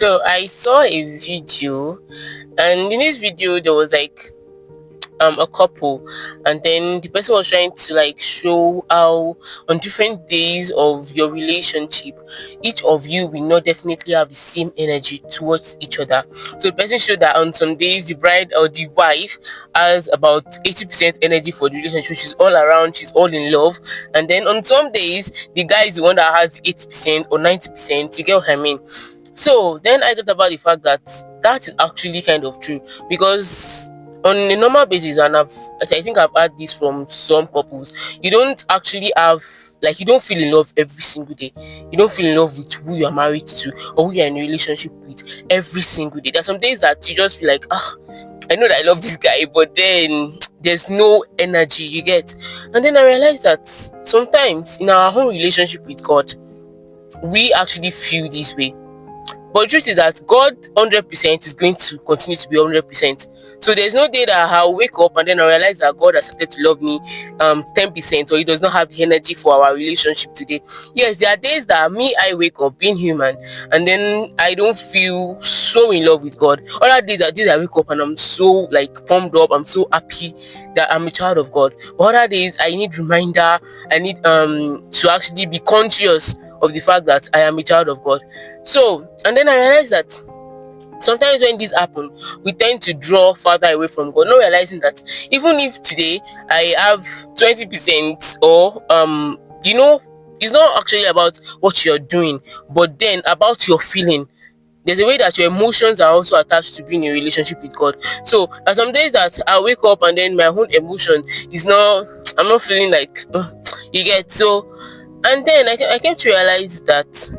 So I saw a video, and in this video there was like a couple, and then the person was trying to like show how on different days of your relationship each of you will not definitely have the same energy towards each other. So the person showed that on some days the bride or the wife has about 80% energy for the relationship. She's all around, she's all in love. And then on some days the guy is the one that has the 80% or 90%. You get what I mean? So then I thought about the fact that that is actually kind of true, because on a normal basis, and I think I've had this from some couples, you don't actually have, like, you don't feel in love every single day. You don't feel in love with who you are married to or who you are in a relationship with every single day. There's some days that you just feel like, I know that I love this guy, but then there's no energy, you get. And then I realized that sometimes in our whole relationship with God, we actually feel this way. But the truth is that God 100% is going to continue to be 100%. So there's no day that I'll wake up and then I realize that God has started to love me 10%, or He does not have the energy for our relationship today. Yes, there are days that I wake up being human and then I don't feel so in love with God. Other days are days I wake up and I'm so like pumped up, I'm so happy that I'm a child of God. But other days I need reminder, I need to actually be conscious of the fact that I am a child of God. So, and then I realized that sometimes when this happens, we tend to draw further away from God, not realizing that even if today I have 20%, or it's not actually about what you're doing, but then about your feeling. There's a way that your emotions are also attached to being in a relationship with God. So there's some days that I wake up and then my own emotion is not, I'm not feeling like you get. So, and then I came to realize that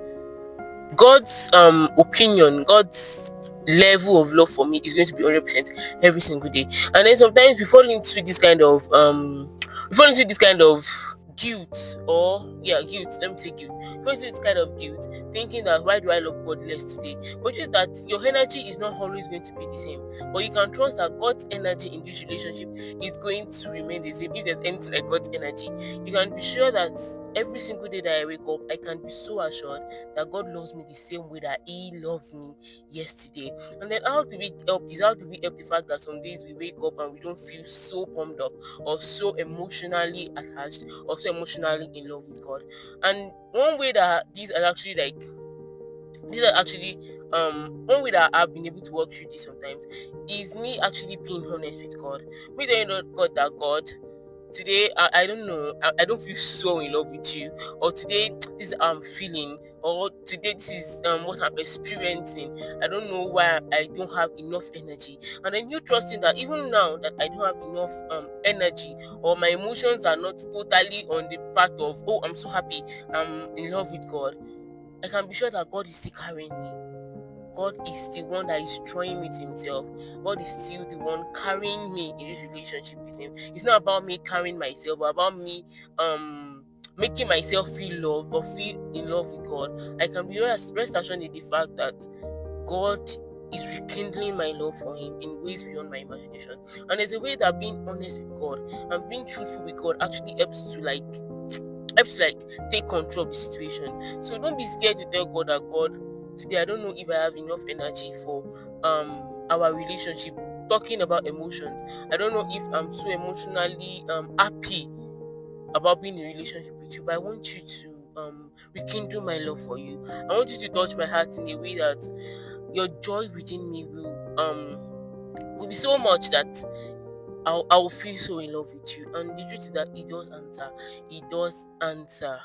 God's opinion, God's level of love for me is going to be 100% every single day. And then sometimes we fall into this kind of guilt, or yeah, guilt. Let me say guilt. We fall into this kind of guilt, thinking that why do I love God less today? Which is that your energy is not always going to be the same, but you can trust that God's energy in this relationship is going to remain the same. If there's anything like God's energy, you can be sure that every single day that I wake up, I can be so assured that God loves me the same way that He loved me yesterday. And then how do we help this? How do we help the fact that some days we wake up and we don't feel so pumped up or so emotionally attached or so emotionally in love with God? And one way that these are actually one way that I've been able to work through this sometimes is me actually being honest with God. Me telling God, today I don't know, I don't feel so in love with you, or today this is I'm feeling, or today this is what I'm experiencing. I don't know why I don't have enough energy. And then you trusting that even now that I don't have enough energy, or my emotions are not totally on the path of, oh, I'm so happy, I'm in love with God, I can be sure that God is still carrying me. God is the one that is drawing me to Himself. God is still the one carrying me in this relationship with Him. It's not about me carrying myself, but about me making myself feel loved or feel in love with God. I can be rest assured in the fact that God is rekindling my love for Him in ways beyond my imagination. And there's a way that being honest with God and being truthful with God actually helps to take control of the situation. So don't be scared to tell God that, God, today I don't know if I have enough energy for our relationship. Talking about emotions, I don't know if I'm so emotionally happy about being in a relationship with you, but I want you to rekindle my love for you. I want you to touch my heart in a way that your joy within me will be so much that I will feel so in love with you. And the truth is that He does answer. He does answer.